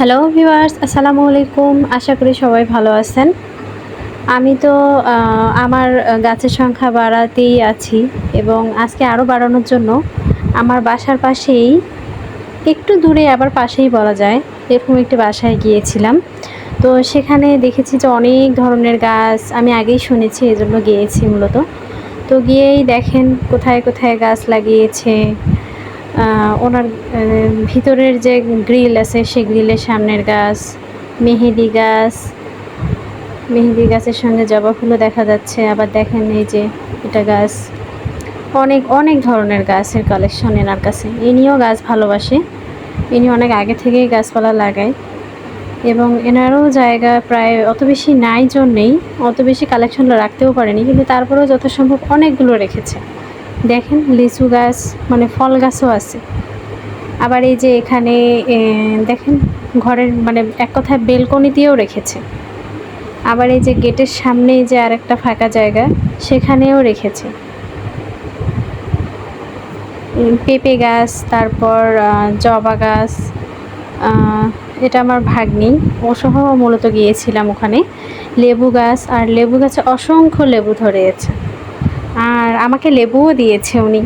Hello viewers, আসসালামু আলাইকুম। আশা করি সবাই ভালো আছেন। আমি তো আমার গাছের সংখ্যা বাড়াতেই আছি এবং আজকে আরও বাড়ানোর জন্য আমার বাসার পাশেই, একটু দূরে আবার পাশেই বলা যায়, এরকম একটি বাসায় গিয়েছিলাম। তো সেখানে দেখেছি যে অনেক ধরনের গাছ আমি আগেই শুনেছি, এজন্য গিয়েছি মূলত। তো গিয়েই দেখেন কোথায় কোথায় গাছ লাগিয়েছে। ওনার ভিতরের যে গ্রিল আছে সে গ্রিলের সামনের গাছ, মেহেদি গাছ, মেহেদি গাছের সঙ্গে জবা ফুলও দেখা যাচ্ছে। আবার দেখেন এই যে এটা গাছ, অনেক অনেক ধরনের গাছের কালেকশন এনার কাছে। ইনিও গাছ ভালোবাসে, ইনি অনেক আগে থেকেই গাছপালা লাগায় এবং এনারও জায়গা প্রায় অত বেশি নাই জন্যেই অত বেশি কালেকশন রাখতেও পারেনি, কিন্তু তারপরেও যথাসম্ভব অনেকগুলো রেখেছে। দেখেন লিচু গাছ, মানে ফল গাছও আছে। আবার এই যে এখানে দেখেন ঘরের মানে এক কথায় বেলকনিতেও রেখেছে। আবার এই যে গেটের সামনে যে আরেকটা ফাঁকা জায়গা সেখানেও রেখেছে পেঁপে গাছ, তারপর জবা গাছ। এটা আমার ভাগ্নি, ও সহ মূলত গিয়েছিলাম ওখানে। লেবু গাছ, আর লেবু গাছে অসংখ্য লেবু ধরেছে, আর আমাকে লেবুও দিয়েছে উনি।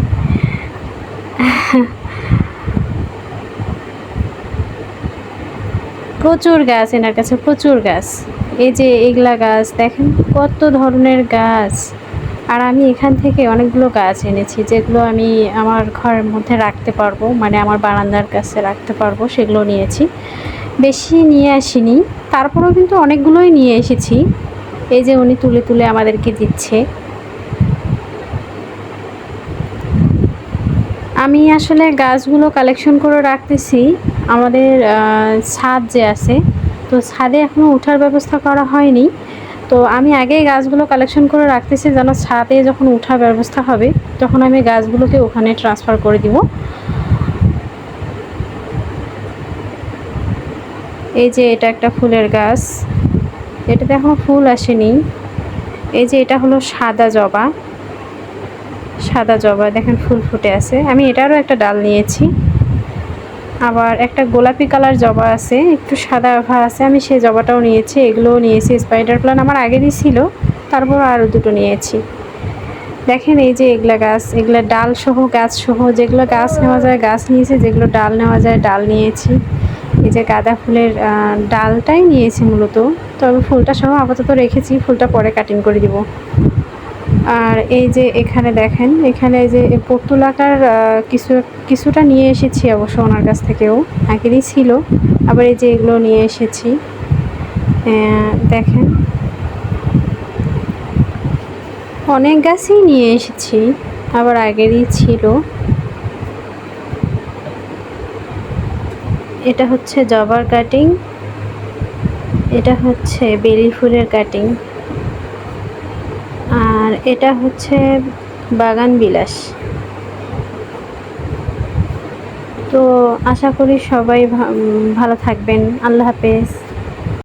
প্রচুর গাছ এনার কাছে, প্রচুর গাছ। এই যে এগুলা গাছ দেখেন কত ধরনের গাছ। আর আমি এখান থেকে অনেকগুলো গাছ এনেছি যেগুলো আমি আমার ঘরের মধ্যে রাখতে পারবো, মানে আমার বারান্দার কাছে রাখতে পারবো, সেগুলো নিয়েছি। বেশি নিয়ে আসিনি, তারপরেও কিন্তু অনেকগুলোই নিয়ে এসেছি। এই যে উনি তুলে তুলে আমাদেরকে দিচ্ছে। আমি আসলে গাছগুলো কালেকশন করে রাখতেছি আমাদের ছাদ যে আছে, তো ছাদে এখনও ওঠার ব্যবস্থা করা হয়নি। তো আমি আগেই গাছগুলো কালেকশন করে রাখতেছি যেন ছাদে যখন ওঠার ব্যবস্থা হবে তখন আমি গাছগুলোকে ওখানে ট্রান্সফার করে দিব। এই যে এটা একটা ফুলের গাছ, এটাতে এখনও ফুল আসেনি। এই যে এটা হলো সাদা জবা, সাদা জবা দেখেন ফুল ফুটে আছে। আমি এটারও একটা ডাল নিয়েছি। আবার একটা গোলাপি কালার জবা আছে, একটু সাদা আভা আছে, আমি সেই জবাটাও নিয়েছি। এগুলোও নিয়েছি, স্পাইডার প্লান্ট আমার আগেরই ছিল, তারপর আরও দুটো নিয়েছি। দেখেন এই যে এগুলা গাছ, এগুলো ডাল সহ গাছ সহ, যেগুলো গাছ নেওয়া যায় গাছ নিয়েছি, যেগুলো ডাল নেওয়া যায় ডাল নিয়েছি। এই যে গাঁদা ফুলের ডালটাই নিয়েছি মূলত, তবে ফুলটা সহ আপাতত রেখেছি, ফুলটা পরে কাটিং করে দিব। আর এই যে এখানে দেখেন, এখানে এই যে পর্তুলাকার কিছুটা নিয়ে এসেছি অবশ্য ওনার কাছ থেকেও, আগেরই ছিল। আবার এই যে এগুলো নিয়ে এসেছি, দেখেন অনেক গাছই নিয়ে এসেছি, আবার আগেরই ছিল। এটা হচ্ছে জবার কাটিং, এটা হচ্ছে বেলি ফুলের কাটিং, আর এটা হচ্ছে বাগান বিলাস। তো আশা করি সবাই ভালো থাকবেন। আল্লাহ হাফেজ।